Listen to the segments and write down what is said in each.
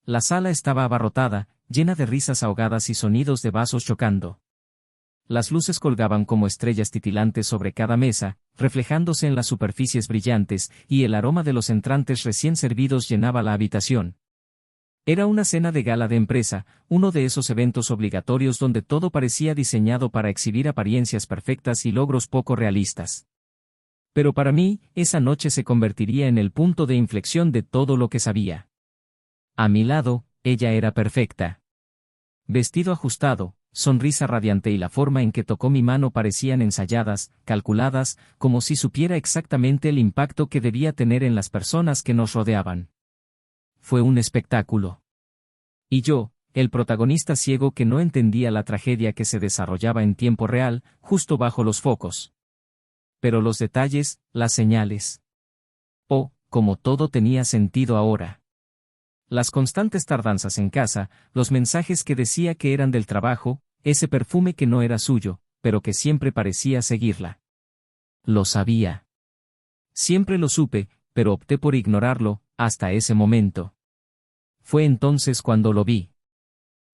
La sala estaba abarrotada, llena de risas ahogadas y sonidos de vasos chocando. Las luces colgaban como estrellas titilantes sobre cada mesa, reflejándose en las superficies brillantes, y el aroma de los entrantes recién servidos llenaba la habitación. Era una cena de gala de empresa, uno de esos eventos obligatorios donde todo parecía diseñado para exhibir apariencias perfectas y logros poco realistas. Pero para mí, esa noche se convertiría en el punto de inflexión de todo lo que sabía. A mi lado, ella era perfecta. Vestido ajustado, sonrisa radiante y la forma en que tocó mi mano parecían ensayadas, calculadas, como si supiera exactamente el impacto que debía tener en las personas que nos rodeaban. Fue un espectáculo. Y yo, el protagonista ciego que no entendía la tragedia que se desarrollaba en tiempo real, justo bajo los focos. Pero los detalles, las señales. Oh, como todo tenía sentido ahora. Las constantes tardanzas en casa, los mensajes que decía que eran del trabajo, ese perfume que no era suyo, pero que siempre parecía seguirla. Lo sabía. Siempre lo supe, pero opté por ignorarlo, hasta ese momento. Fue entonces cuando lo vi.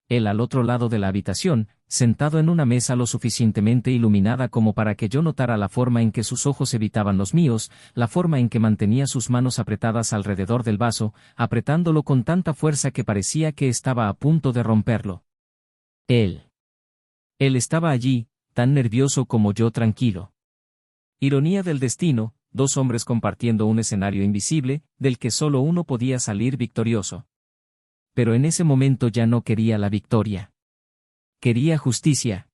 Él al otro lado de la habitación, sentado en una mesa lo suficientemente iluminada como para que yo notara la forma en que sus ojos evitaban los míos, la forma en que mantenía sus manos apretadas alrededor del vaso, apretándolo con tanta fuerza que parecía que estaba a punto de romperlo. Él estaba allí, tan nervioso como yo tranquilo. Ironía del destino, dos hombres compartiendo un escenario invisible, del que solo uno podía salir victorioso. Pero en ese momento ya no quería la victoria. Quería justicia.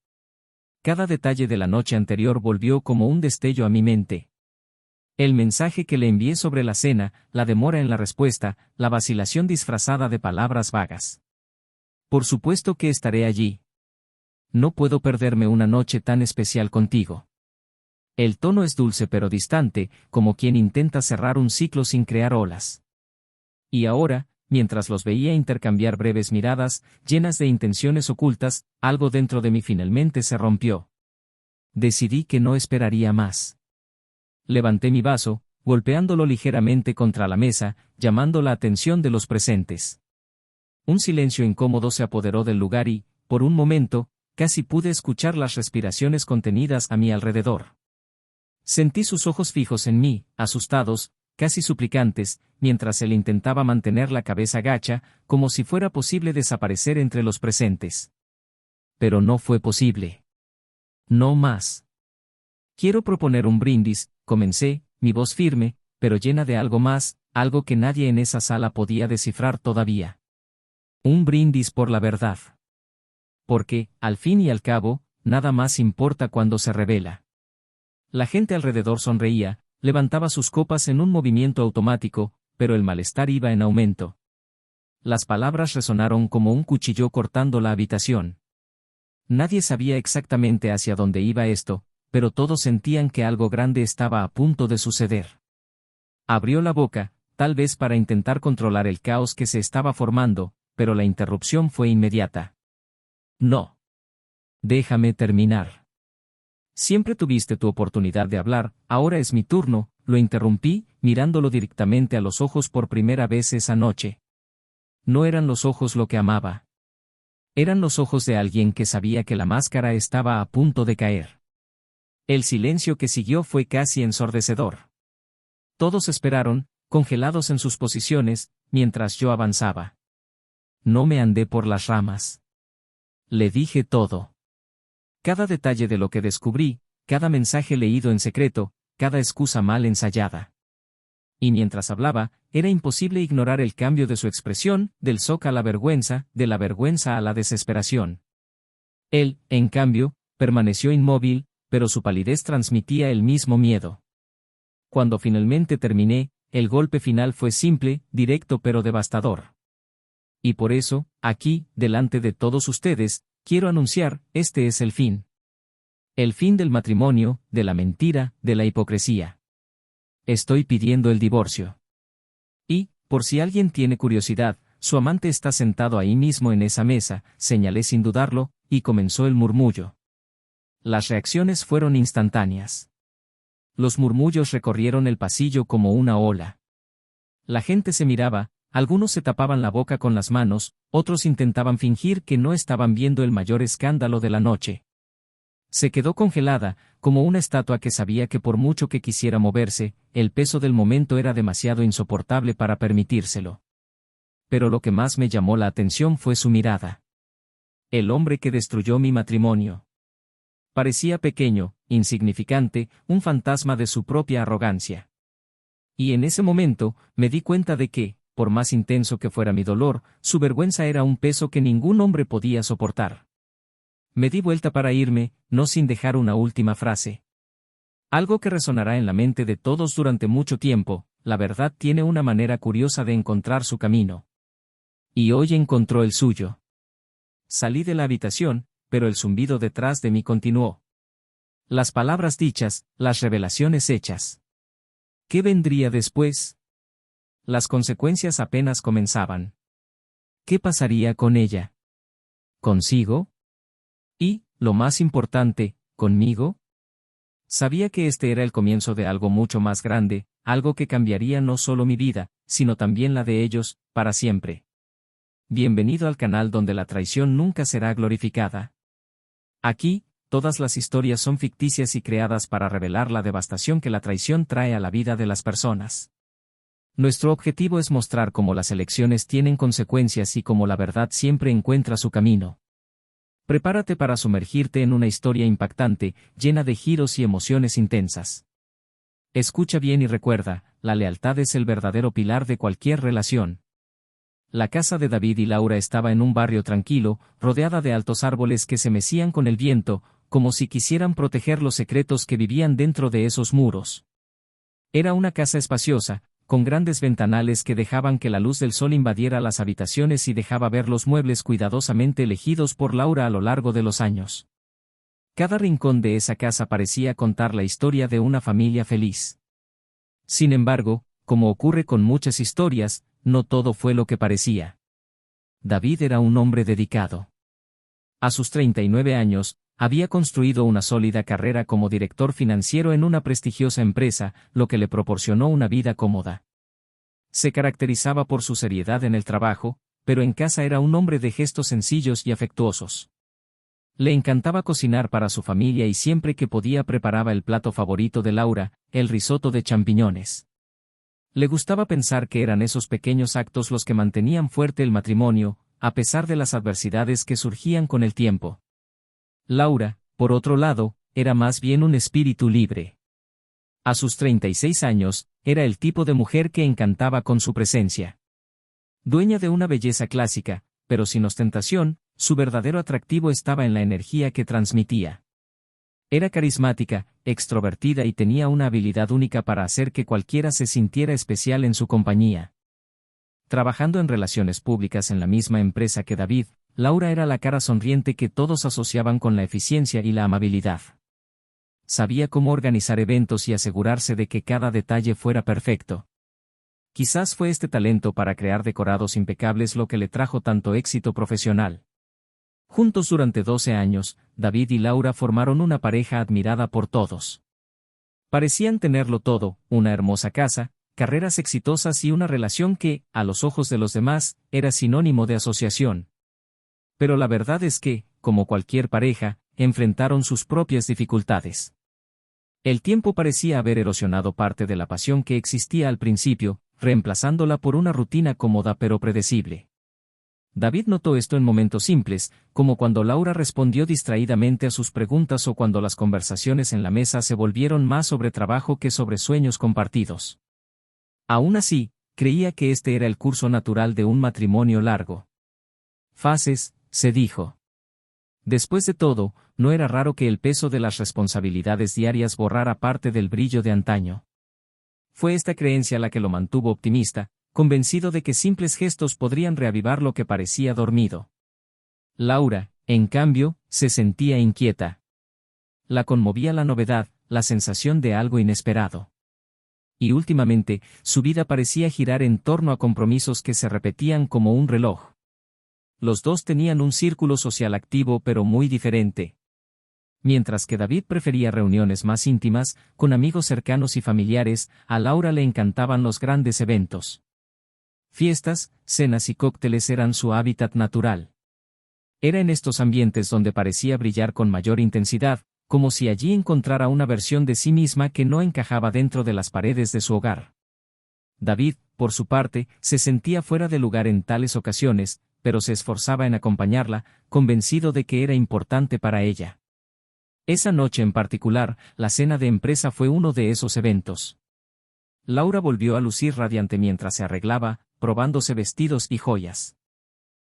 Cada detalle de la noche anterior volvió como un destello a mi mente. El mensaje que le envié sobre la cena, la demora en la respuesta, la vacilación disfrazada de palabras vagas. Por supuesto que estaré allí. No puedo perderme una noche tan especial contigo. El tono es dulce pero distante, como quien intenta cerrar un ciclo sin crear olas. Y ahora, mientras los veía intercambiar breves miradas, llenas de intenciones ocultas, algo dentro de mí finalmente se rompió. Decidí que no esperaría más. Levanté mi vaso, golpeándolo ligeramente contra la mesa, llamando la atención de los presentes. Un silencio incómodo se apoderó del lugar y, por un momento, casi pude escuchar las respiraciones contenidas a mi alrededor. Sentí sus ojos fijos en mí, asustados, casi suplicantes, mientras él intentaba mantener la cabeza gacha, como si fuera posible desaparecer entre los presentes. Pero no fue posible. No más. Quiero proponer un brindis, comencé, mi voz firme, pero llena de algo más, algo que nadie en esa sala podía descifrar todavía. Un brindis por la verdad. Porque, al fin y al cabo, nada más importa cuando se revela. La gente alrededor sonreía, levantaba sus copas en un movimiento automático, pero el malestar iba en aumento. Las palabras resonaron como un cuchillo cortando la habitación. Nadie sabía exactamente hacia dónde iba esto, pero todos sentían que algo grande estaba a punto de suceder. Abrió la boca, tal vez para intentar controlar el caos que se estaba formando, pero la interrupción fue inmediata. No. Déjame terminar. Siempre tuviste tu oportunidad de hablar, ahora es mi turno, lo interrumpí, mirándolo directamente a los ojos por primera vez esa noche. No eran los ojos lo que amaba. Eran los ojos de alguien que sabía que la máscara estaba a punto de caer. El silencio que siguió fue casi ensordecedor. Todos esperaron, congelados en sus posiciones, mientras yo avanzaba. No me andé por las ramas. Le dije todo. Cada detalle de lo que descubrí, cada mensaje leído en secreto, cada excusa mal ensayada. Y mientras hablaba, era imposible ignorar el cambio de su expresión, del shock a la vergüenza, de la vergüenza a la desesperación. Él, en cambio, permaneció inmóvil, pero su palidez transmitía el mismo miedo. Cuando finalmente terminé, el golpe final fue simple, directo pero devastador. Y por eso, aquí, delante de todos ustedes, quiero anunciar, este es el fin. El fin del matrimonio, de la mentira, de la hipocresía. Estoy pidiendo el divorcio. Y, por si alguien tiene curiosidad, su amante está sentado ahí mismo en esa mesa, señalé sin dudarlo, y comenzó el murmullo. Las reacciones fueron instantáneas. Los murmullos recorrieron el pasillo como una ola. La gente se miraba, Algunos se tapaban la boca con las manos, otros intentaban fingir que no estaban viendo el mayor escándalo de la noche. Se quedó congelada, como una estatua que sabía que por mucho que quisiera moverse, el peso del momento era demasiado insoportable para permitírselo. Pero lo que más me llamó la atención fue su mirada. El hombre que destruyó mi matrimonio. Parecía pequeño, insignificante, un fantasma de su propia arrogancia. Y en ese momento, me di cuenta de que, por más intenso que fuera mi dolor, su vergüenza era un peso que ningún hombre podía soportar. Me di vuelta para irme, no sin dejar una última frase. Algo que resonará en la mente de todos durante mucho tiempo: la verdad tiene una manera curiosa de encontrar su camino. Y hoy encontró el suyo. Salí de la habitación, pero el zumbido detrás de mí continuó. Las palabras dichas, las revelaciones hechas. ¿Qué vendría después? Las consecuencias apenas comenzaban. ¿Qué pasaría con ella? ¿Consigo? Y, lo más importante, ¿conmigo? Sabía que este era el comienzo de algo mucho más grande, algo que cambiaría no solo mi vida, sino también la de ellos, para siempre. Bienvenido al canal donde la traición nunca será glorificada. Aquí, todas las historias son ficticias y creadas para revelar la devastación que la traición trae a la vida de las personas. Nuestro objetivo es mostrar cómo las elecciones tienen consecuencias y cómo la verdad siempre encuentra su camino. Prepárate para sumergirte en una historia impactante, llena de giros y emociones intensas. Escucha bien y recuerda, la lealtad es el verdadero pilar de cualquier relación. La casa de David y Laura estaba en un barrio tranquilo, rodeada de altos árboles que se mecían con el viento, como si quisieran proteger los secretos que vivían dentro de esos muros. Era una casa espaciosa, con grandes ventanales que dejaban que la luz del sol invadiera las habitaciones y dejaba ver los muebles cuidadosamente elegidos por Laura a lo largo de los años. Cada rincón de esa casa parecía contar la historia de una familia feliz. Sin embargo, como ocurre con muchas historias, no todo fue lo que parecía. David era un hombre dedicado. A sus 39 años, había construido una sólida carrera como director financiero en una prestigiosa empresa, lo que le proporcionó una vida cómoda. Se caracterizaba por su seriedad en el trabajo, pero en casa era un hombre de gestos sencillos y afectuosos. Le encantaba cocinar para su familia y siempre que podía preparaba el plato favorito de Laura, el risotto de champiñones. Le gustaba pensar que eran esos pequeños actos los que mantenían fuerte el matrimonio, a pesar de las adversidades que surgían con el tiempo. Laura, por otro lado, era más bien un espíritu libre. A sus 36 años, era el tipo de mujer que encantaba con su presencia. Dueña de una belleza clásica, pero sin ostentación, su verdadero atractivo estaba en la energía que transmitía. Era carismática, extrovertida y tenía una habilidad única para hacer que cualquiera se sintiera especial en su compañía. Trabajando en relaciones públicas en la misma empresa que David, Laura era la cara sonriente que todos asociaban con la eficiencia y la amabilidad. Sabía cómo organizar eventos y asegurarse de que cada detalle fuera perfecto. Quizás fue este talento para crear decorados impecables lo que le trajo tanto éxito profesional. Juntos durante 12 años, David y Laura formaron una pareja admirada por todos. Parecían tenerlo todo: una hermosa casa, carreras exitosas y una relación que, a los ojos de los demás, era sinónimo de asociación. Pero la verdad es que, como cualquier pareja, enfrentaron sus propias dificultades. El tiempo parecía haber erosionado parte de la pasión que existía al principio, reemplazándola por una rutina cómoda pero predecible. David notó esto en momentos simples, como cuando Laura respondió distraídamente a sus preguntas o cuando las conversaciones en la mesa se volvieron más sobre trabajo que sobre sueños compartidos. Aún así, creía que este era el curso natural de un matrimonio largo. Fases, se dijo. Después de todo, no era raro que el peso de las responsabilidades diarias borrara parte del brillo de antaño. Fue esta creencia la que lo mantuvo optimista, convencido de que simples gestos podrían reavivar lo que parecía dormido. Laura, en cambio, se sentía inquieta. La conmovía la novedad, la sensación de algo inesperado. Y últimamente, su vida parecía girar en torno a compromisos que se repetían como un reloj. Los dos tenían un círculo social activo pero muy diferente. Mientras que David prefería reuniones más íntimas, con amigos cercanos y familiares, a Laura le encantaban los grandes eventos. Fiestas, cenas y cócteles eran su hábitat natural. Era en estos ambientes donde parecía brillar con mayor intensidad, como si allí encontrara una versión de sí misma que no encajaba dentro de las paredes de su hogar. David, por su parte, se sentía fuera de lugar en tales ocasiones, pero se esforzaba en acompañarla, convencido de que era importante para ella. Esa noche en particular, la cena de empresa fue uno de esos eventos. Laura volvió a lucir radiante mientras se arreglaba, probándose vestidos y joyas.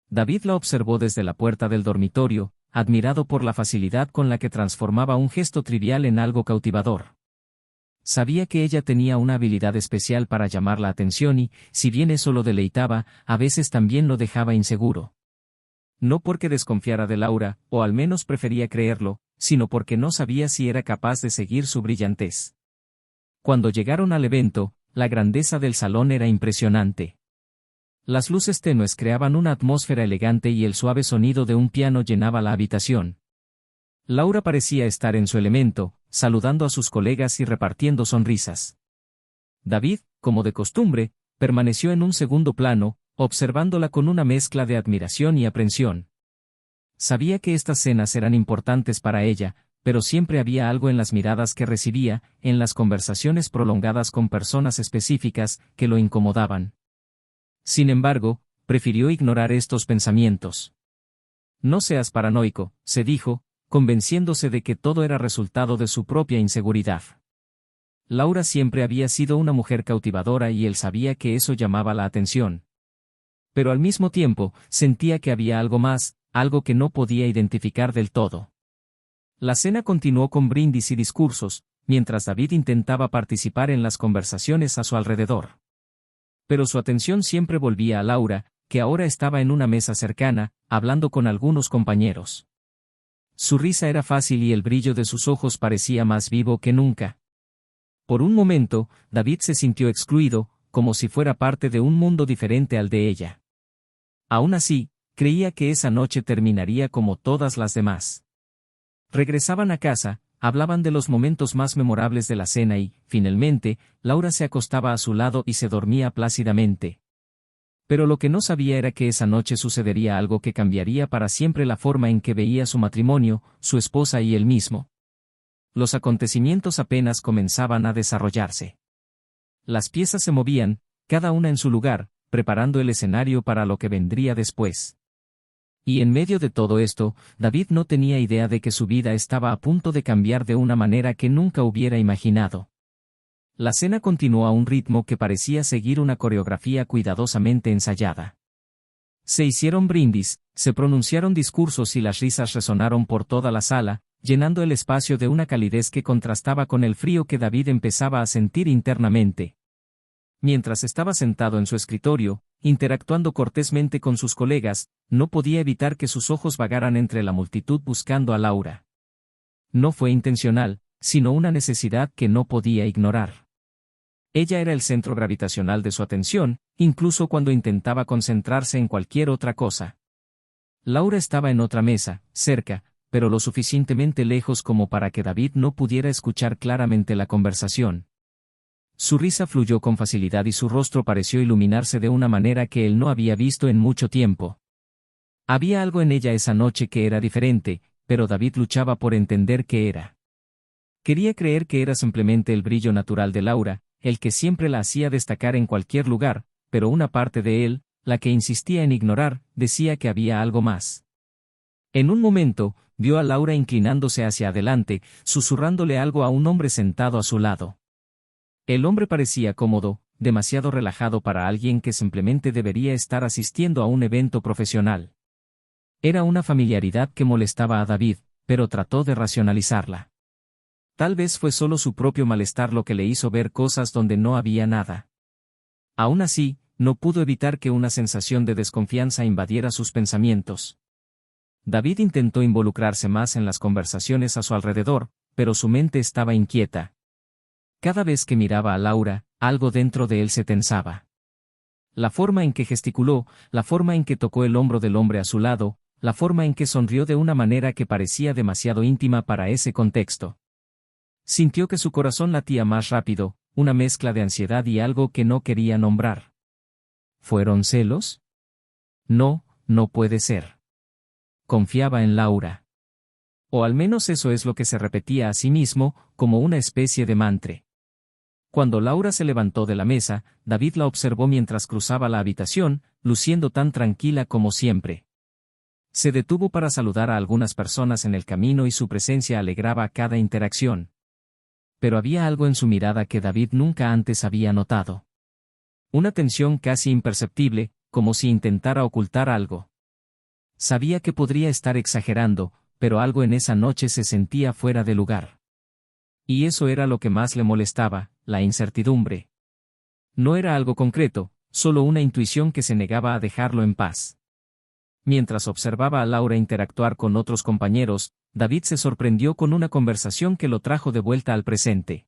David la observó desde la puerta del dormitorio, admirado por la facilidad con la que transformaba un gesto trivial en algo cautivador. Sabía que ella tenía una habilidad especial para llamar la atención y, si bien eso lo deleitaba, a veces también lo dejaba inseguro. No porque desconfiara de Laura, o al menos prefería creerlo, sino porque no sabía si era capaz de seguir su brillantez. Cuando llegaron al evento, la grandeza del salón era impresionante. Las luces tenues creaban una atmósfera elegante y el suave sonido de un piano llenaba la habitación. Laura parecía estar en su elemento, saludando a sus colegas y repartiendo sonrisas. David, como de costumbre, permaneció en un segundo plano, observándola con una mezcla de admiración y aprensión. Sabía que estas cenas eran importantes para ella, pero siempre había algo en las miradas que recibía, en las conversaciones prolongadas con personas específicas, que lo incomodaban. Sin embargo, prefirió ignorar estos pensamientos. No seas paranoico, se dijo, convenciéndose de que todo era resultado de su propia inseguridad. Laura siempre había sido una mujer cautivadora y él sabía que eso llamaba la atención. Pero al mismo tiempo, sentía que había algo más, algo que no podía identificar del todo. La cena continuó con brindis y discursos, mientras David intentaba participar en las conversaciones a su alrededor. Pero su atención siempre volvía a Laura, que ahora estaba en una mesa cercana, hablando con algunos compañeros. Su risa era fácil y el brillo de sus ojos parecía más vivo que nunca. Por un momento, David se sintió excluido, como si fuera parte de un mundo diferente al de ella. Aún así, creía que esa noche terminaría como todas las demás. Regresaban a casa, hablaban de los momentos más memorables de la cena y, finalmente, Laura se acostaba a su lado y se dormía plácidamente. Pero lo que no sabía era que esa noche sucedería algo que cambiaría para siempre la forma en que veía su matrimonio, su esposa y él mismo. Los acontecimientos apenas comenzaban a desarrollarse. Las piezas se movían, cada una en su lugar, preparando el escenario para lo que vendría después. Y en medio de todo esto, David no tenía idea de que su vida estaba a punto de cambiar de una manera que nunca hubiera imaginado. La cena continuó a un ritmo que parecía seguir una coreografía cuidadosamente ensayada. Se hicieron brindis, se pronunciaron discursos y las risas resonaron por toda la sala, llenando el espacio de una calidez que contrastaba con el frío que David empezaba a sentir internamente. Mientras estaba sentado en su escritorio, interactuando cortésmente con sus colegas, no podía evitar que sus ojos vagaran entre la multitud buscando a Laura. No fue intencional, sino una necesidad que no podía ignorar. Ella era el centro gravitacional de su atención, incluso cuando intentaba concentrarse en cualquier otra cosa. Laura estaba en otra mesa, cerca, pero lo suficientemente lejos como para que David no pudiera escuchar claramente la conversación. Su risa fluyó con facilidad y su rostro pareció iluminarse de una manera que él no había visto en mucho tiempo. Había algo en ella esa noche que era diferente, pero David luchaba por entender qué era. Quería creer que era simplemente el brillo natural de Laura, el que siempre la hacía destacar en cualquier lugar, pero una parte de él, la que insistía en ignorar, decía que había algo más. En un momento, vio a Laura inclinándose hacia adelante, susurrándole algo a un hombre sentado a su lado. El hombre parecía cómodo, demasiado relajado para alguien que simplemente debería estar asistiendo a un evento profesional. Era una familiaridad que molestaba a David, pero trató de racionalizarla. Tal vez fue solo su propio malestar lo que le hizo ver cosas donde no había nada. Aún así, no pudo evitar que una sensación de desconfianza invadiera sus pensamientos. David intentó involucrarse más en las conversaciones a su alrededor, pero su mente estaba inquieta. Cada vez que miraba a Laura, algo dentro de él se tensaba. La forma en que gesticuló, la forma en que tocó el hombro del hombre a su lado, la forma en que sonrió de una manera que parecía demasiado íntima para ese contexto. Sintió que su corazón latía más rápido, una mezcla de ansiedad y algo que no quería nombrar. ¿Fueron celos? No, no puede ser. Confiaba en Laura. O al menos eso es lo que se repetía a sí mismo, como una especie de mantra. Cuando Laura se levantó de la mesa, David la observó mientras cruzaba la habitación, luciendo tan tranquila como siempre. Se detuvo para saludar a algunas personas en el camino y su presencia alegraba cada interacción. Pero había algo en su mirada que David nunca antes había notado. Una tensión casi imperceptible, como si intentara ocultar algo. Sabía que podría estar exagerando, pero algo en esa noche se sentía fuera de lugar. Y eso era lo que más le molestaba, la incertidumbre. No era algo concreto, solo una intuición que se negaba a dejarlo en paz. Mientras observaba a Laura interactuar con otros compañeros, David se sorprendió con una conversación que lo trajo de vuelta al presente.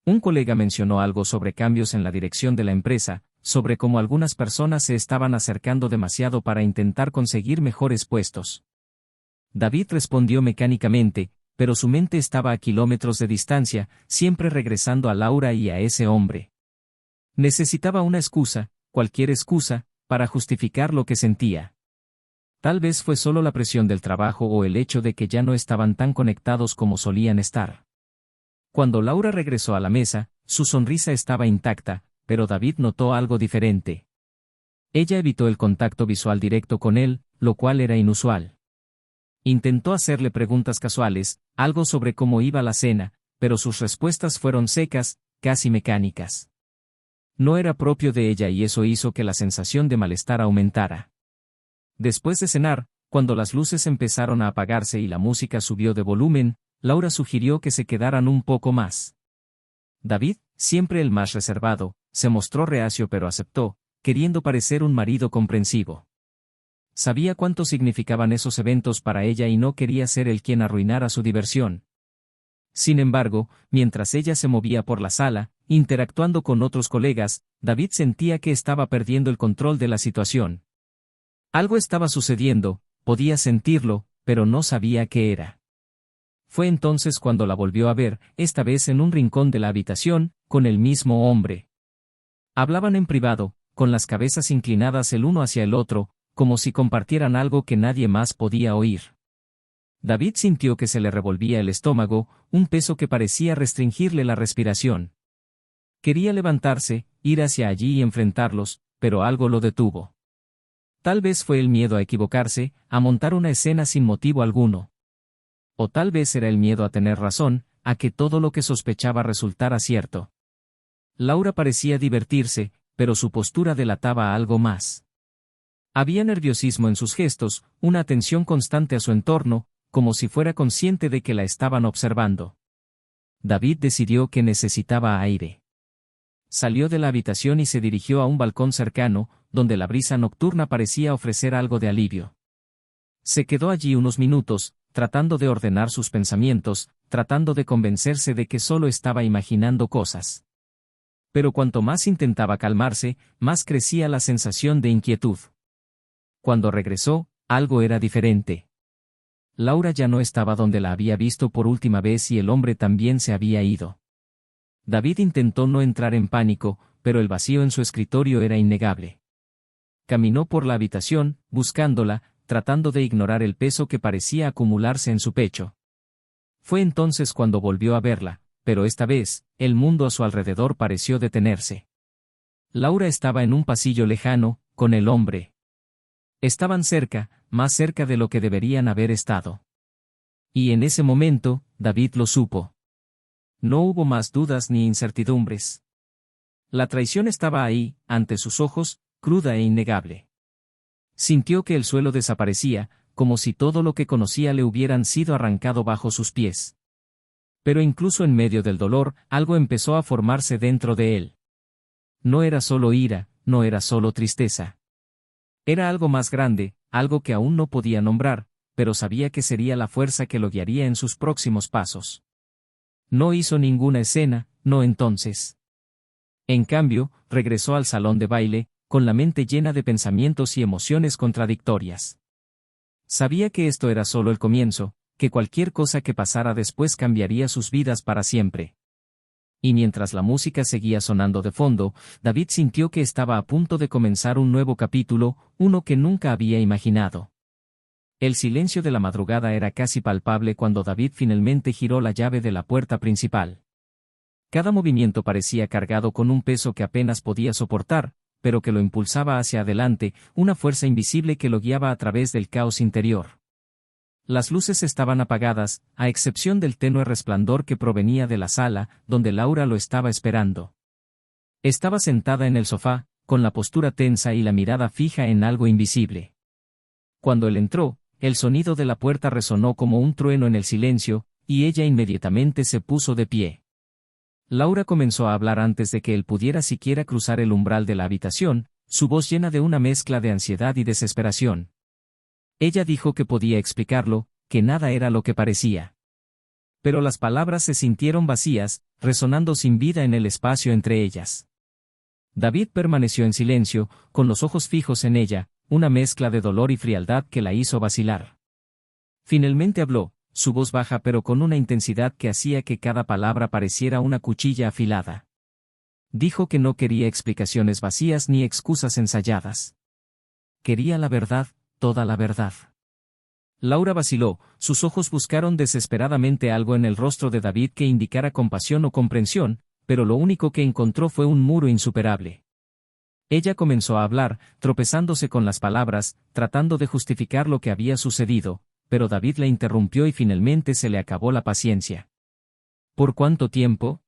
Un colega mencionó algo sobre cambios en la dirección de la empresa, sobre cómo algunas personas se estaban acercando demasiado para intentar conseguir mejores puestos. David respondió mecánicamente, pero su mente estaba a kilómetros de distancia, siempre regresando a Laura y a ese hombre. Necesitaba una excusa, cualquier excusa, para justificar lo que sentía. Tal vez fue solo la presión del trabajo o el hecho de que ya no estaban tan conectados como solían estar. Cuando Laura regresó a la mesa, su sonrisa estaba intacta, pero David notó algo diferente. Ella evitó el contacto visual directo con él, lo cual era inusual. Intentó hacerle preguntas casuales, algo sobre cómo iba la cena, pero sus respuestas fueron secas, casi mecánicas. No era propio de ella y eso hizo que la sensación de malestar aumentara. Después de cenar, cuando las luces empezaron a apagarse y la música subió de volumen, Laura sugirió que se quedaran un poco más. David, siempre el más reservado, se mostró reacio pero aceptó, queriendo parecer un marido comprensivo. Sabía cuánto significaban esos eventos para ella y no quería ser el quien arruinara su diversión. Sin embargo, mientras ella se movía por la sala, interactuando con otros colegas, David sentía que estaba perdiendo el control de la situación. Algo estaba sucediendo, podía sentirlo, pero no sabía qué era. Fue entonces cuando la volvió a ver, esta vez en un rincón de la habitación, con el mismo hombre. Hablaban en privado, con las cabezas inclinadas el uno hacia el otro, como si compartieran algo que nadie más podía oír. David sintió que se le revolvía el estómago, un peso que parecía restringirle la respiración. Quería levantarse, ir hacia allí y enfrentarlos, pero algo lo detuvo. Tal vez fue el miedo a equivocarse, a montar una escena sin motivo alguno. O tal vez era el miedo a tener razón, a que todo lo que sospechaba resultara cierto. Laura parecía divertirse, pero su postura delataba algo más. Había nerviosismo en sus gestos, una atención constante a su entorno, como si fuera consciente de que la estaban observando. David decidió que necesitaba aire. Salió de la habitación y se dirigió a un balcón cercano, donde la brisa nocturna parecía ofrecer algo de alivio. Se quedó allí unos minutos, tratando de ordenar sus pensamientos, tratando de convencerse de que solo estaba imaginando cosas. Pero cuanto más intentaba calmarse, más crecía la sensación de inquietud. Cuando regresó, algo era diferente. Laura ya no estaba donde la había visto por última vez y el hombre también se había ido. David intentó no entrar en pánico, pero el vacío en su escritorio era innegable. Caminó por la habitación, buscándola, tratando de ignorar el peso que parecía acumularse en su pecho. Fue entonces cuando volvió a verla, pero esta vez, el mundo a su alrededor pareció detenerse. Laura estaba en un pasillo lejano, con el hombre. Estaban cerca, más cerca de lo que deberían haber estado. Y en ese momento, David lo supo. No hubo más dudas ni incertidumbres. La traición estaba ahí, ante sus ojos, cruda e innegable. Sintió que el suelo desaparecía, como si todo lo que conocía le hubieran sido arrancado bajo sus pies. Pero incluso en medio del dolor, algo empezó a formarse dentro de él. No era solo ira, no era solo tristeza. Era algo más grande, algo que aún no podía nombrar, pero sabía que sería la fuerza que lo guiaría en sus próximos pasos. No hizo ninguna escena, no entonces. En cambio, regresó al salón de baile, con la mente llena de pensamientos y emociones contradictorias. Sabía que esto era solo el comienzo, que cualquier cosa que pasara después cambiaría sus vidas para siempre. Y mientras la música seguía sonando de fondo, David sintió que estaba a punto de comenzar un nuevo capítulo, uno que nunca había imaginado. El silencio de la madrugada era casi palpable cuando David finalmente giró la llave de la puerta principal. Cada movimiento parecía cargado con un peso que apenas podía soportar, pero que lo impulsaba hacia adelante, una fuerza invisible que lo guiaba a través del caos interior. Las luces estaban apagadas, a excepción del tenue resplandor que provenía de la sala, donde Laura lo estaba esperando. Estaba sentada en el sofá, con la postura tensa y la mirada fija en algo invisible. Cuando él entró, el sonido de la puerta resonó como un trueno en el silencio, y ella inmediatamente se puso de pie. Laura comenzó a hablar antes de que él pudiera siquiera cruzar el umbral de la habitación, su voz llena de una mezcla de ansiedad y desesperación. Ella dijo que podía explicarlo, que nada era lo que parecía. Pero las palabras se sintieron vacías, resonando sin vida en el espacio entre ellas. David permaneció en silencio, con los ojos fijos en ella, una mezcla de dolor y frialdad que la hizo vacilar. Finalmente habló, su voz baja pero con una intensidad que hacía que cada palabra pareciera una cuchilla afilada. Dijo que no quería explicaciones vacías ni excusas ensayadas. Quería la verdad, toda la verdad. Laura vaciló, sus ojos buscaron desesperadamente algo en el rostro de David que indicara compasión o comprensión, pero lo único que encontró fue un muro insuperable. Ella comenzó a hablar, tropezándose con las palabras, tratando de justificar lo que había sucedido, pero David la interrumpió y finalmente se le acabó la paciencia. ¿Por cuánto tiempo?,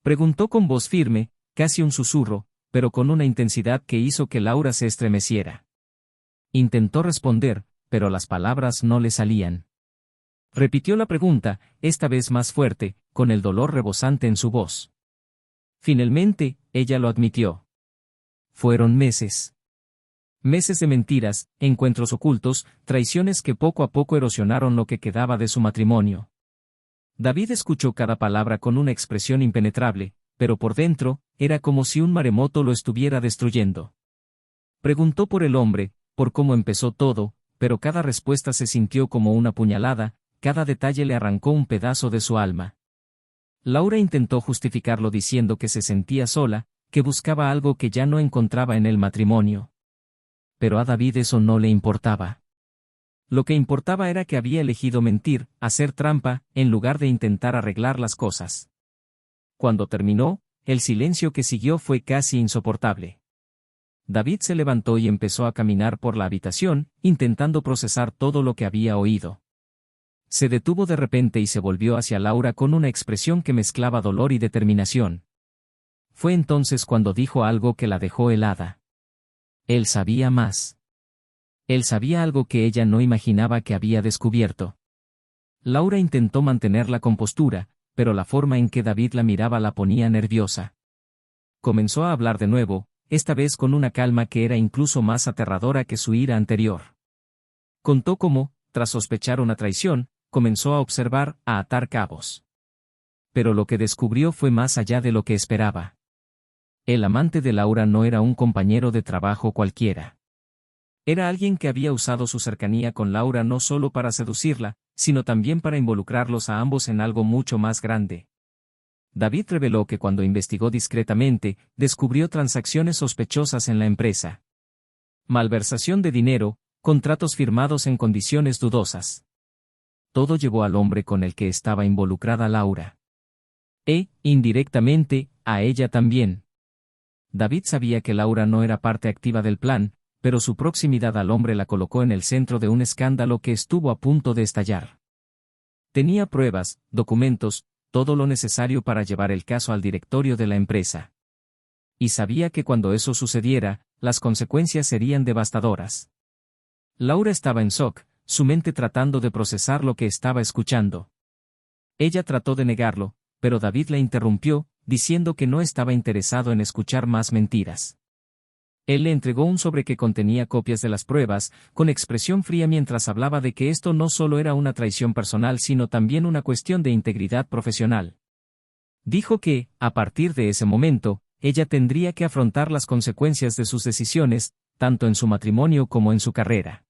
preguntó con voz firme, casi un susurro, pero con una intensidad que hizo que Laura se estremeciera. Intentó responder, pero las palabras no le salían. Repitió la pregunta, esta vez más fuerte, con el dolor rebosante en su voz. Finalmente, ella lo admitió. Fueron meses. Meses de mentiras, encuentros ocultos, traiciones que poco a poco erosionaron lo que quedaba de su matrimonio. David escuchó cada palabra con una expresión impenetrable, pero por dentro, era como si un maremoto lo estuviera destruyendo. Preguntó por el hombre, por cómo empezó todo, pero cada respuesta se sintió como una puñalada, cada detalle le arrancó un pedazo de su alma. Laura intentó justificarlo diciendo que se sentía sola, que buscaba algo que ya no encontraba en el matrimonio. Pero a David eso no le importaba. Lo que importaba era que había elegido mentir, hacer trampa, en lugar de intentar arreglar las cosas. Cuando terminó, el silencio que siguió fue casi insoportable. David se levantó y empezó a caminar por la habitación, intentando procesar todo lo que había oído. Se detuvo de repente y se volvió hacia Laura con una expresión que mezclaba dolor y determinación. Fue entonces cuando dijo algo que la dejó helada. Él sabía más. Él sabía algo que ella no imaginaba que había descubierto. Laura intentó mantener la compostura, pero la forma en que David la miraba la ponía nerviosa. Comenzó a hablar de nuevo, esta vez con una calma que era incluso más aterradora que su ira anterior. Contó cómo, tras sospechar una traición, comenzó a observar, a atar cabos. Pero lo que descubrió fue más allá de lo que esperaba. El amante de Laura no era un compañero de trabajo cualquiera. Era alguien que había usado su cercanía con Laura no solo para seducirla, sino también para involucrarlos a ambos en algo mucho más grande. David reveló que cuando investigó discretamente, descubrió transacciones sospechosas en la empresa. Malversación de dinero, contratos firmados en condiciones dudosas. Todo llevó al hombre con el que estaba involucrada Laura. Indirectamente, a ella también. David sabía que Laura no era parte activa del plan, pero su proximidad al hombre la colocó en el centro de un escándalo que estuvo a punto de estallar. Tenía pruebas, documentos, todo lo necesario para llevar el caso al directorio de la empresa. Y sabía que cuando eso sucediera, las consecuencias serían devastadoras. Laura estaba en shock, su mente tratando de procesar lo que estaba escuchando. Ella trató de negarlo, pero David la interrumpió, diciendo que no estaba interesado en escuchar más mentiras. Él le entregó un sobre que contenía copias de las pruebas, con expresión fría mientras hablaba de que esto no solo era una traición personal sino también una cuestión de integridad profesional. Dijo que, a partir de ese momento, ella tendría que afrontar las consecuencias de sus decisiones, tanto en su matrimonio como en su carrera.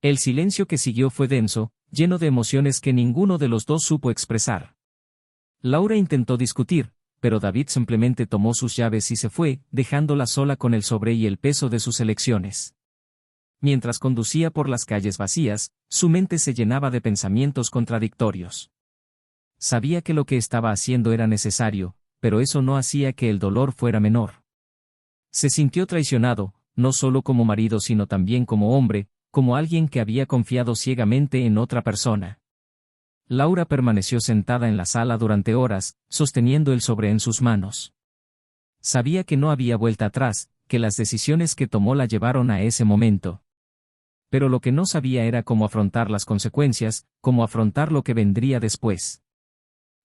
El silencio que siguió fue denso, lleno de emociones que ninguno de los dos supo expresar. Laura intentó discutir, pero David simplemente tomó sus llaves y se fue, dejándola sola con el sobre y el peso de sus elecciones. Mientras conducía por las calles vacías, su mente se llenaba de pensamientos contradictorios. Sabía que lo que estaba haciendo era necesario, pero eso no hacía que el dolor fuera menor. Se sintió traicionado, no solo como marido sino también como hombre, como alguien que había confiado ciegamente en otra persona. Laura permaneció sentada en la sala durante horas, sosteniendo el sobre en sus manos. Sabía que no había vuelta atrás, que las decisiones que tomó la llevaron a ese momento. Pero lo que no sabía era cómo afrontar las consecuencias, cómo afrontar lo que vendría después.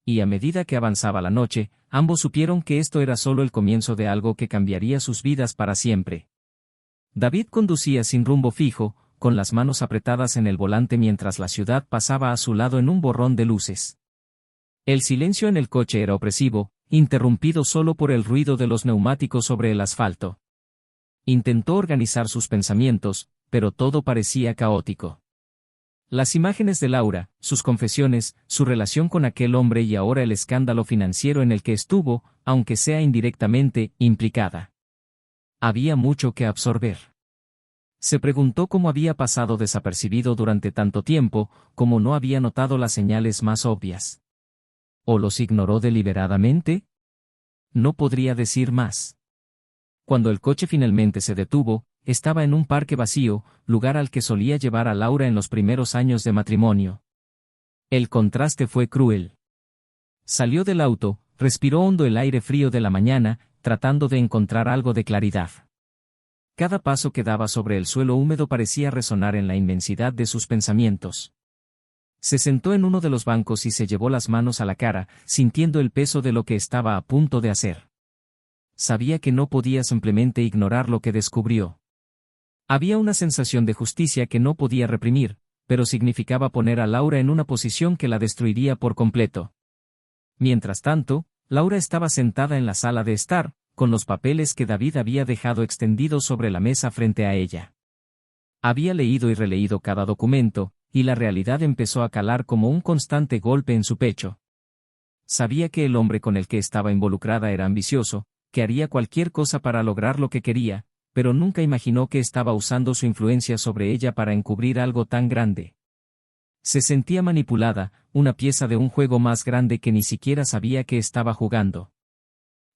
Y a medida que avanzaba la noche, ambos supieron que esto era solo el comienzo de algo que cambiaría sus vidas para siempre. David conducía sin rumbo fijo, con las manos apretadas en el volante mientras la ciudad pasaba a su lado en un borrón de luces. El silencio en el coche era opresivo, interrumpido solo por el ruido de los neumáticos sobre el asfalto. Intentó organizar sus pensamientos, pero todo parecía caótico. Las imágenes de Laura, sus confesiones, su relación con aquel hombre y ahora el escándalo financiero en el que estuvo, aunque sea indirectamente, implicada. Había mucho que absorber. Se preguntó cómo había pasado desapercibido durante tanto tiempo, cómo no había notado las señales más obvias. ¿O los ignoró deliberadamente? No podría decir más. Cuando el coche finalmente se detuvo, estaba en un parque vacío, lugar al que solía llevar a Laura en los primeros años de matrimonio. El contraste fue cruel. Salió del auto, respiró hondo el aire frío de la mañana, tratando de encontrar algo de claridad. Cada paso que daba sobre el suelo húmedo parecía resonar en la inmensidad de sus pensamientos. Se sentó en uno de los bancos y se llevó las manos a la cara, sintiendo el peso de lo que estaba a punto de hacer. Sabía que no podía simplemente ignorar lo que descubrió. Había una sensación de justicia que no podía reprimir, pero significaba poner a Laura en una posición que la destruiría por completo. Mientras tanto, Laura estaba sentada en la sala de estar, con los papeles que David había dejado extendidos sobre la mesa frente a ella. Había leído y releído cada documento, y la realidad empezó a calar como un constante golpe en su pecho. Sabía que el hombre con el que estaba involucrada era ambicioso, que haría cualquier cosa para lograr lo que quería, pero nunca imaginó que estaba usando su influencia sobre ella para encubrir algo tan grande. Se sentía manipulada, una pieza de un juego más grande que ni siquiera sabía que estaba jugando.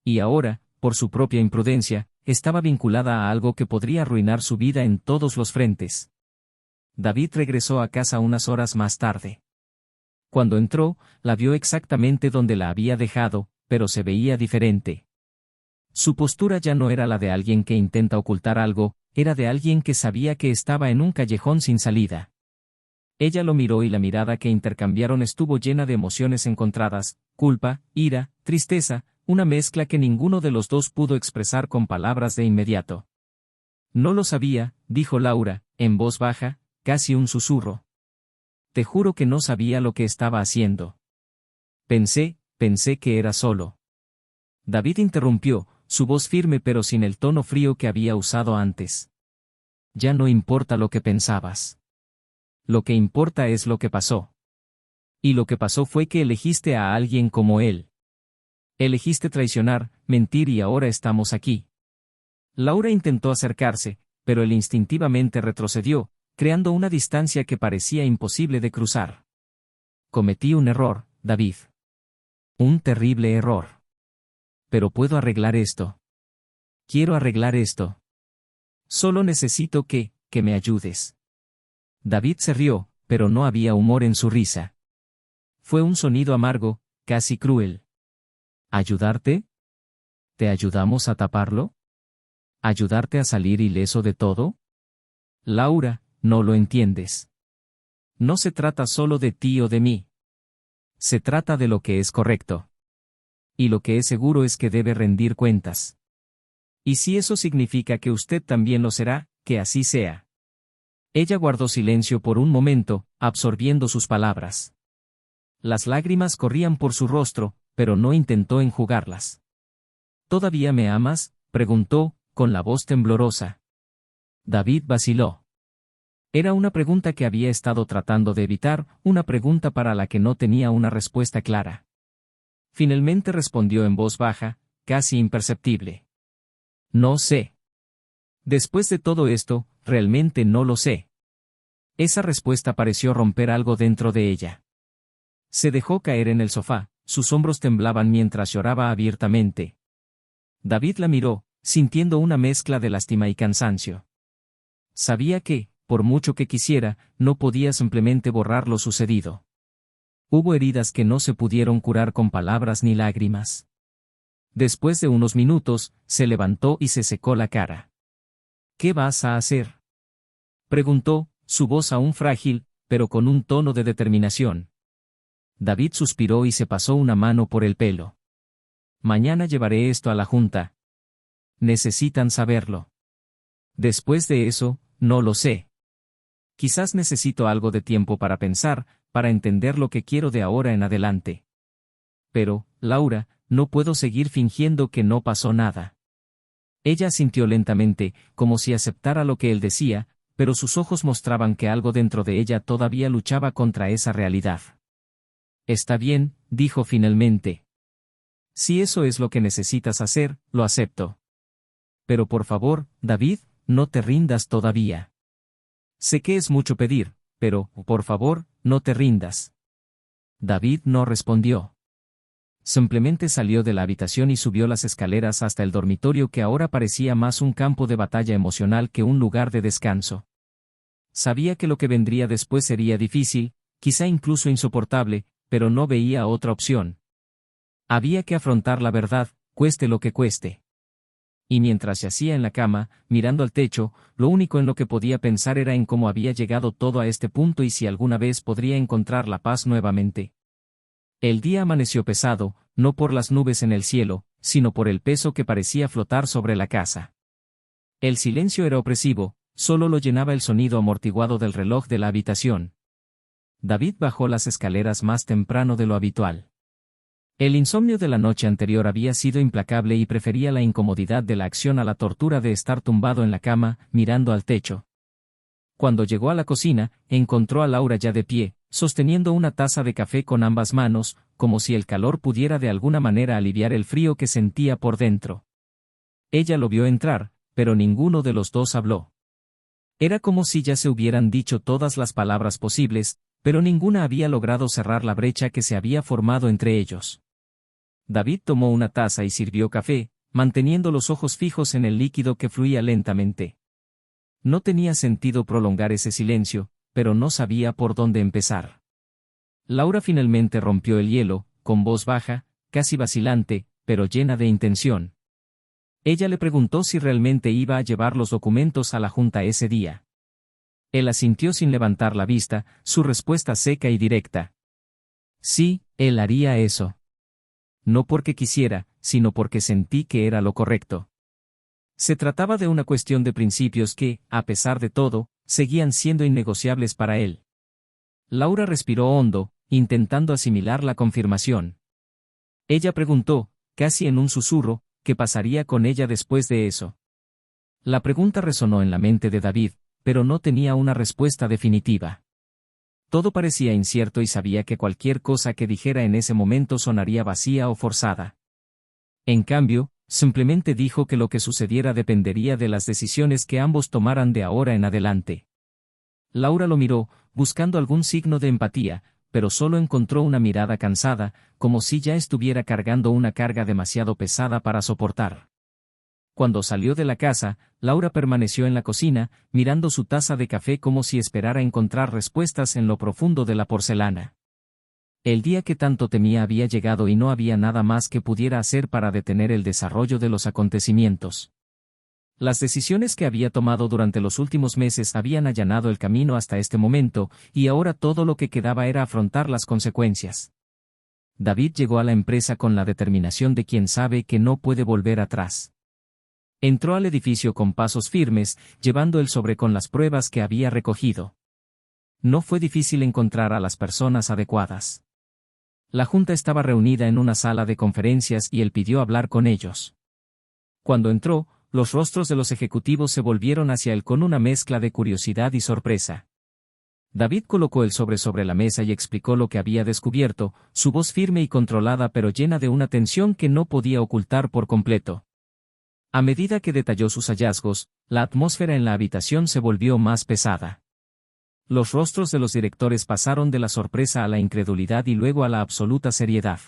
Y ahora, por su propia imprudencia, estaba vinculada a algo que podría arruinar su vida en todos los frentes. David regresó a casa unas horas más tarde. Cuando entró, la vio exactamente donde la había dejado, pero se veía diferente. Su postura ya no era la de alguien que intenta ocultar algo, era de alguien que sabía que estaba en un callejón sin salida. Ella lo miró y la mirada que intercambiaron estuvo llena de emociones encontradas, culpa, ira, tristeza, una mezcla que ninguno de los dos pudo expresar con palabras de inmediato. No lo sabía, dijo Laura, en voz baja, casi un susurro. Te juro que no sabía lo que estaba haciendo. Pensé que era solo. David interrumpió, su voz firme pero sin el tono frío que había usado antes. Ya no importa lo que pensabas. Lo que importa es lo que pasó. Y lo que pasó fue que elegiste a alguien como él. Elegiste traicionar, mentir y ahora estamos aquí. Laura intentó acercarse, pero él instintivamente retrocedió, creando una distancia que parecía imposible de cruzar. Cometí un error, David. Un terrible error. Pero puedo arreglar esto. Quiero arreglar esto. Solo necesito que me ayudes. David se rió, pero no había humor en su risa. Fue un sonido amargo, casi cruel. ¿Ayudarte? ¿Te ayudamos a taparlo? ¿Ayudarte a salir ileso de todo? Laura, no lo entiendes. No se trata solo de ti o de mí. Se trata de lo que es correcto. Y lo que es seguro es que debe rendir cuentas. Y si eso significa que usted también lo será, que así sea. Ella guardó silencio por un momento, absorbiendo sus palabras. Las lágrimas corrían por su rostro, pero no intentó enjugarlas. ¿Todavía me amas?, preguntó, con la voz temblorosa. David vaciló. Era una pregunta que había estado tratando de evitar, una pregunta para la que no tenía una respuesta clara. Finalmente respondió en voz baja, casi imperceptible. No sé. Después de todo esto, realmente no lo sé. Esa respuesta pareció romper algo dentro de ella. Se dejó caer en el sofá, sus hombros temblaban mientras lloraba abiertamente. David la miró, sintiendo una mezcla de lástima y cansancio. Sabía que, por mucho que quisiera, no podía simplemente borrar lo sucedido. Hubo heridas que no se pudieron curar con palabras ni lágrimas. Después de unos minutos, se levantó y se secó la cara. ¿Qué vas a hacer?, preguntó, su voz aún frágil, pero con un tono de determinación. David suspiró y se pasó una mano por el pelo. Mañana llevaré esto a la junta. Necesitan saberlo. Después de eso, no lo sé. Quizás necesito algo de tiempo para pensar, para entender lo que quiero de ahora en adelante. Pero, Laura, no puedo seguir fingiendo que no pasó nada. Ella asintió lentamente, como si aceptara lo que él decía, pero sus ojos mostraban que algo dentro de ella todavía luchaba contra esa realidad. Está bien, dijo finalmente. Si eso es lo que necesitas hacer, lo acepto. Pero por favor, David, no te rindas todavía. Sé que es mucho pedir, pero, por favor, no te rindas. David no respondió. Simplemente salió de la habitación y subió las escaleras hasta el dormitorio que ahora parecía más un campo de batalla emocional que un lugar de descanso. Sabía que lo que vendría después sería difícil, quizá incluso insoportable, pero no veía otra opción. Había que afrontar la verdad, cueste lo que cueste. Y mientras yacía en la cama, mirando al techo, lo único en lo que podía pensar era en cómo había llegado todo a este punto y si alguna vez podría encontrar la paz nuevamente. El día amaneció pesado, no por las nubes en el cielo, sino por el peso que parecía flotar sobre la casa. El silencio era opresivo, solo lo llenaba el sonido amortiguado del reloj de la habitación. David bajó las escaleras más temprano de lo habitual. El insomnio de la noche anterior había sido implacable y prefería la incomodidad de la acción a la tortura de estar tumbado en la cama, mirando al techo. Cuando llegó a la cocina, encontró a Laura ya de pie, sosteniendo una taza de café con ambas manos, como si el calor pudiera de alguna manera aliviar el frío que sentía por dentro. Ella lo vio entrar, pero ninguno de los dos habló. Era como si ya se hubieran dicho todas las palabras posibles, pero ninguna había logrado cerrar la brecha que se había formado entre ellos. David tomó una taza y sirvió café, manteniendo los ojos fijos en el líquido que fluía lentamente. No tenía sentido prolongar ese silencio, pero no sabía por dónde empezar. Laura finalmente rompió el hielo, con voz baja, casi vacilante, pero llena de intención. Ella le preguntó si realmente iba a llevar los documentos a la junta ese día. Él asintió sin levantar la vista, su respuesta seca y directa. Sí, él haría eso. No porque quisiera, sino porque sentí que era lo correcto. Se trataba de una cuestión de principios que, a pesar de todo, seguían siendo innegociables para él. Laura respiró hondo, intentando asimilar la confirmación. Ella preguntó, casi en un susurro, qué pasaría con ella después de eso. La pregunta resonó en la mente de David, pero no tenía una respuesta definitiva. Todo parecía incierto y sabía que cualquier cosa que dijera en ese momento sonaría vacía o forzada. En cambio, simplemente dijo que lo que sucediera dependería de las decisiones que ambos tomaran de ahora en adelante. Laura lo miró, buscando algún signo de empatía, pero solo encontró una mirada cansada, como si ya estuviera cargando una carga demasiado pesada para soportar. Cuando salió de la casa, Laura permaneció en la cocina, mirando su taza de café como si esperara encontrar respuestas en lo profundo de la porcelana. El día que tanto temía había llegado y no había nada más que pudiera hacer para detener el desarrollo de los acontecimientos. Las decisiones que había tomado durante los últimos meses habían allanado el camino hasta este momento, y ahora todo lo que quedaba era afrontar las consecuencias. David llegó a la empresa con la determinación de quien sabe que no puede volver atrás. Entró al edificio con pasos firmes, llevando el sobre con las pruebas que había recogido. No fue difícil encontrar a las personas adecuadas. La junta estaba reunida en una sala de conferencias y él pidió hablar con ellos. Cuando entró, los rostros de los ejecutivos se volvieron hacia él con una mezcla de curiosidad y sorpresa. David colocó el sobre la mesa y explicó lo que había descubierto, su voz firme y controlada pero llena de una tensión que no podía ocultar por completo. A medida que detalló sus hallazgos, la atmósfera en la habitación se volvió más pesada. Los rostros de los directores pasaron de la sorpresa a la incredulidad y luego a la absoluta seriedad.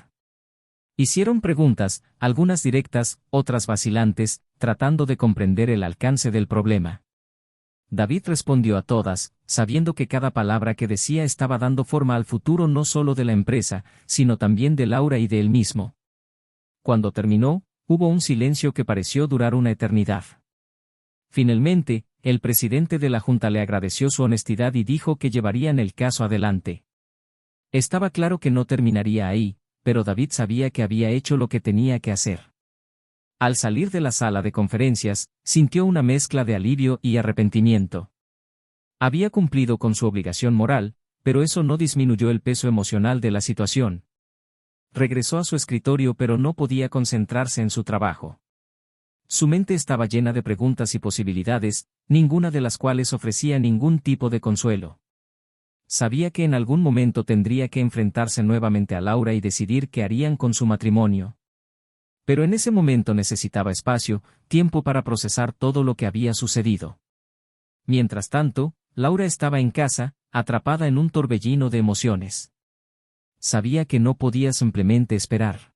Hicieron preguntas, algunas directas, otras vacilantes, tratando de comprender el alcance del problema. David respondió a todas, sabiendo que cada palabra que decía estaba dando forma al futuro no solo de la empresa, sino también de Laura y de él mismo. Cuando terminó, hubo un silencio que pareció durar una eternidad. Finalmente, el presidente de la Junta le agradeció su honestidad y dijo que llevarían el caso adelante. Estaba claro que no terminaría ahí, pero David sabía que había hecho lo que tenía que hacer. Al salir de la sala de conferencias, sintió una mezcla de alivio y arrepentimiento. Había cumplido con su obligación moral, pero eso no disminuyó el peso emocional de la situación. Regresó a su escritorio pero no podía concentrarse en su trabajo. Su mente estaba llena de preguntas y posibilidades, ninguna de las cuales ofrecía ningún tipo de consuelo. Sabía que en algún momento tendría que enfrentarse nuevamente a Laura y decidir qué harían con su matrimonio. Pero en ese momento necesitaba espacio, tiempo para procesar todo lo que había sucedido. Mientras tanto, Laura estaba en casa, atrapada en un torbellino de emociones. Sabía que no podía simplemente esperar.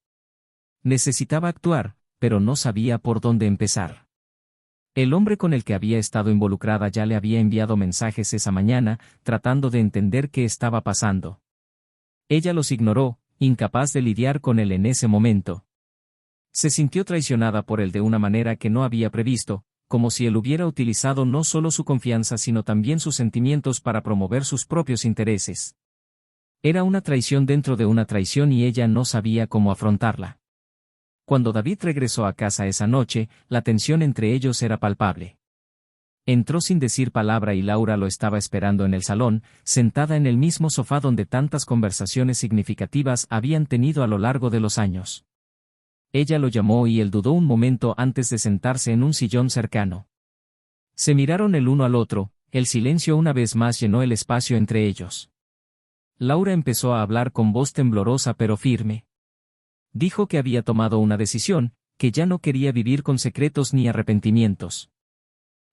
Necesitaba actuar, pero no sabía por dónde empezar. El hombre con el que había estado involucrada ya le había enviado mensajes esa mañana, tratando de entender qué estaba pasando. Ella los ignoró, incapaz de lidiar con él en ese momento. Se sintió traicionada por él de una manera que no había previsto, como si él hubiera utilizado no solo su confianza sino también sus sentimientos para promover sus propios intereses. Era una traición dentro de una traición y ella no sabía cómo afrontarla. Cuando David regresó a casa esa noche, la tensión entre ellos era palpable. Entró sin decir palabra y Laura lo estaba esperando en el salón, sentada en el mismo sofá donde tantas conversaciones significativas habían tenido a lo largo de los años. Ella lo llamó y él dudó un momento antes de sentarse en un sillón cercano. Se miraron el uno al otro, el silencio una vez más llenó el espacio entre ellos. Laura empezó a hablar con voz temblorosa pero firme. Dijo que había tomado una decisión, que ya no quería vivir con secretos ni arrepentimientos.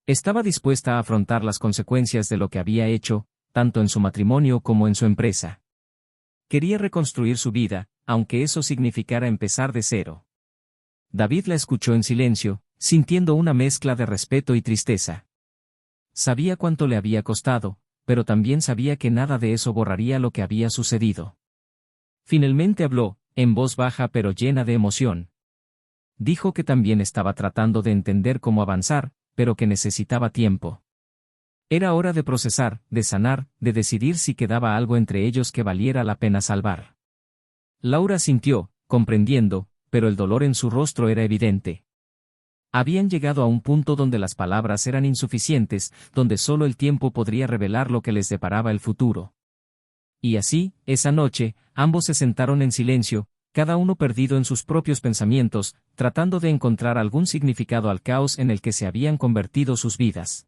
Estaba dispuesta a afrontar las consecuencias de lo que había hecho, tanto en su matrimonio como en su empresa. Quería reconstruir su vida, aunque eso significara empezar de cero. David la escuchó en silencio, sintiendo una mezcla de respeto y tristeza. Sabía cuánto le había costado, pero también sabía que nada de eso borraría lo que había sucedido. Finalmente habló, en voz baja pero llena de emoción. Dijo que también estaba tratando de entender cómo avanzar, pero que necesitaba tiempo. Era hora de procesar, de sanar, de decidir si quedaba algo entre ellos que valiera la pena salvar. Laura sintió, comprendiendo, pero el dolor en su rostro era evidente. Habían llegado a un punto donde las palabras eran insuficientes, donde solo el tiempo podría revelar lo que les deparaba el futuro. Y así, esa noche, ambos se sentaron en silencio, cada uno perdido en sus propios pensamientos, tratando de encontrar algún significado al caos en el que se habían convertido sus vidas.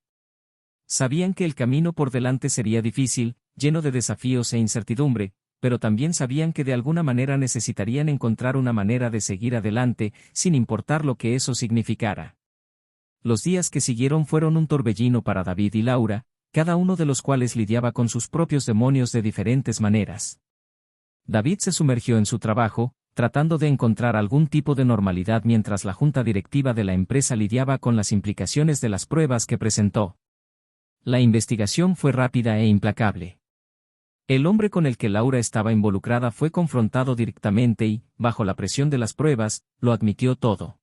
Sabían que el camino por delante sería difícil, lleno de desafíos e incertidumbre, pero también sabían que de alguna manera necesitarían encontrar una manera de seguir adelante, sin importar lo que eso significara. Los días que siguieron fueron un torbellino para David y Laura, cada uno de los cuales lidiaba con sus propios demonios de diferentes maneras. David se sumergió en su trabajo, tratando de encontrar algún tipo de normalidad mientras la junta directiva de la empresa lidiaba con las implicaciones de las pruebas que presentó. La investigación fue rápida e implacable. El hombre con el que Laura estaba involucrada fue confrontado directamente y, bajo la presión de las pruebas, lo admitió todo.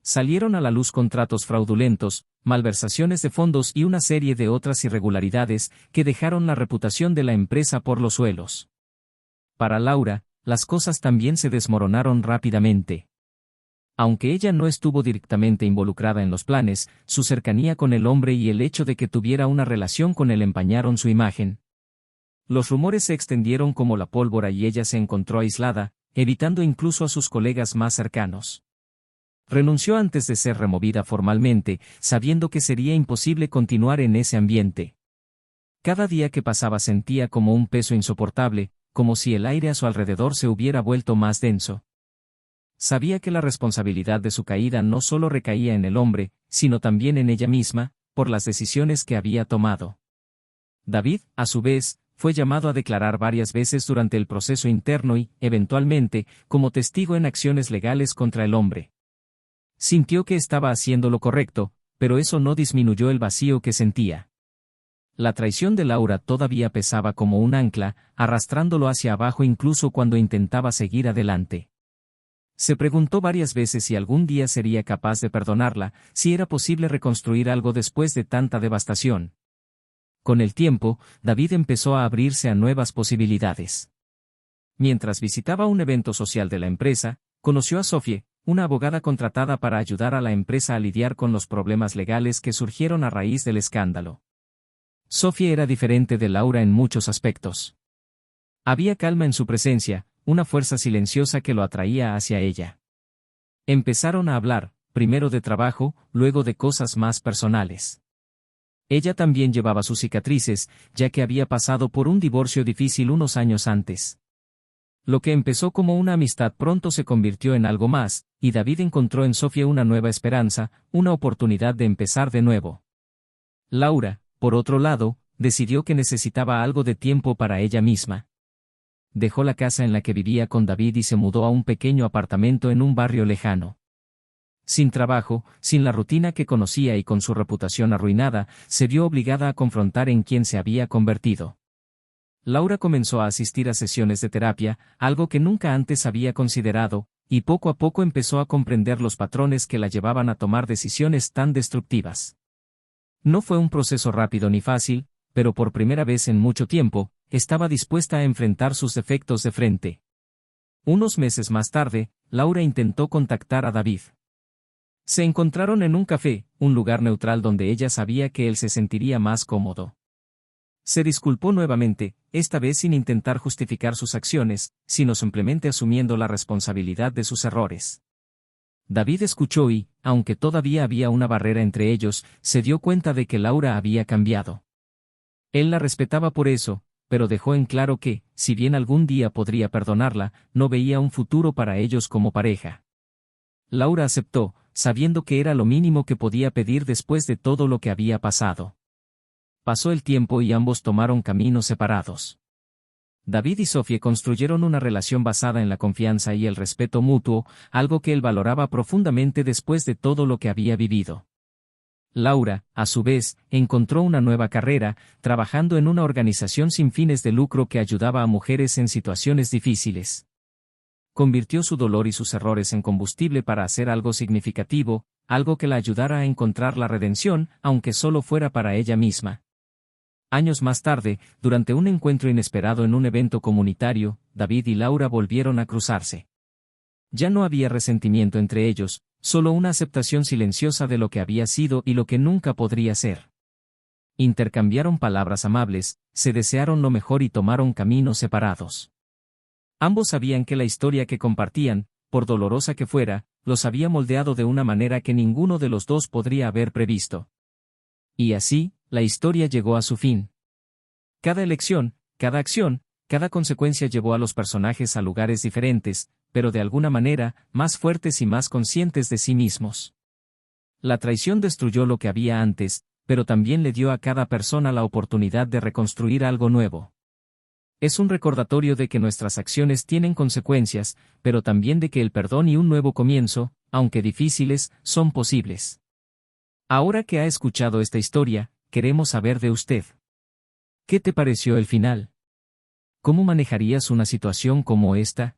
Salieron a la luz contratos fraudulentos, malversaciones de fondos y una serie de otras irregularidades que dejaron la reputación de la empresa por los suelos. Para Laura, las cosas también se desmoronaron rápidamente. Aunque ella no estuvo directamente involucrada en los planes, su cercanía con el hombre y el hecho de que tuviera una relación con él empañaron su imagen. Los rumores se extendieron como la pólvora y ella se encontró aislada, evitando incluso a sus colegas más cercanos. Renunció antes de ser removida formalmente, sabiendo que sería imposible continuar en ese ambiente. Cada día que pasaba sentía como un peso insoportable, como si el aire a su alrededor se hubiera vuelto más denso. Sabía que la responsabilidad de su caída no solo recaía en el hombre, sino también en ella misma, por las decisiones que había tomado. David, a su vez, fue llamado a declarar varias veces durante el proceso interno y, eventualmente, como testigo en acciones legales contra el hombre. Sintió que estaba haciendo lo correcto, pero eso no disminuyó el vacío que sentía. La traición de Laura todavía pesaba como un ancla, arrastrándolo hacia abajo incluso cuando intentaba seguir adelante. Se preguntó varias veces si algún día sería capaz de perdonarla, si era posible reconstruir algo después de tanta devastación. Con el tiempo, David empezó a abrirse a nuevas posibilidades. Mientras visitaba un evento social de la empresa, conoció a Sophie, una abogada contratada para ayudar a la empresa a lidiar con los problemas legales que surgieron a raíz del escándalo. Sophie era diferente de Laura en muchos aspectos. Había calma en su presencia, una fuerza silenciosa que lo atraía hacia ella. Empezaron a hablar, primero de trabajo, luego de cosas más personales. Ella también llevaba sus cicatrices, ya que había pasado por un divorcio difícil unos años antes. Lo que empezó como una amistad pronto se convirtió en algo más, y David encontró en Sophie una nueva esperanza, una oportunidad de empezar de nuevo. Laura, por otro lado, decidió que necesitaba algo de tiempo para ella misma. Dejó la casa en la que vivía con David y se mudó a un pequeño apartamento en un barrio lejano. Sin trabajo, sin la rutina que conocía y con su reputación arruinada, se vio obligada a confrontar en quién se había convertido. Laura comenzó a asistir a sesiones de terapia, algo que nunca antes había considerado, y poco a poco empezó a comprender los patrones que la llevaban a tomar decisiones tan destructivas. No fue un proceso rápido ni fácil, pero por primera vez en mucho tiempo, estaba dispuesta a enfrentar sus defectos de frente. Unos meses más tarde, Laura intentó contactar a David. Se encontraron en un café, un lugar neutral donde ella sabía que él se sentiría más cómodo. Se disculpó nuevamente, esta vez sin intentar justificar sus acciones, sino simplemente asumiendo la responsabilidad de sus errores. David escuchó y, aunque todavía había una barrera entre ellos, se dio cuenta de que Laura había cambiado. Él la respetaba por eso, pero dejó en claro que, si bien algún día podría perdonarla, no veía un futuro para ellos como pareja. Laura aceptó, sabiendo que era lo mínimo que podía pedir después de todo lo que había pasado. Pasó el tiempo y ambos tomaron caminos separados. David y Sophie construyeron una relación basada en la confianza y el respeto mutuo, algo que él valoraba profundamente después de todo lo que había vivido. Laura, a su vez, encontró una nueva carrera, trabajando en una organización sin fines de lucro que ayudaba a mujeres en situaciones difíciles. Convirtió su dolor y sus errores en combustible para hacer algo significativo, algo que la ayudara a encontrar la redención, aunque solo fuera para ella misma. Años más tarde, durante un encuentro inesperado en un evento comunitario, David y Laura volvieron a cruzarse. Ya no había resentimiento entre ellos, solo una aceptación silenciosa de lo que había sido y lo que nunca podría ser. Intercambiaron palabras amables, se desearon lo mejor y tomaron caminos separados. Ambos sabían que la historia que compartían, por dolorosa que fuera, los había moldeado de una manera que ninguno de los dos podría haber previsto. Y así, la historia llegó a su fin. Cada elección, cada acción, cada consecuencia llevó a los personajes a lugares diferentes, pero de alguna manera, más fuertes y más conscientes de sí mismos. La traición destruyó lo que había antes, pero también le dio a cada persona la oportunidad de reconstruir algo nuevo. Es un recordatorio de que nuestras acciones tienen consecuencias, pero también de que el perdón y un nuevo comienzo, aunque difíciles, son posibles. Ahora que ha escuchado esta historia, queremos saber de usted. ¿Qué te pareció el final? ¿Cómo manejarías una situación como esta?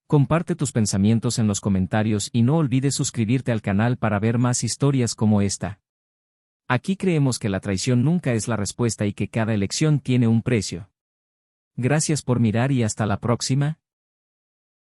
Comparte tus pensamientos en los comentarios y no olvides suscribirte al canal para ver más historias como esta. Aquí creemos que la traición nunca es la respuesta y que cada elección tiene un precio. Gracias por mirar y hasta la próxima.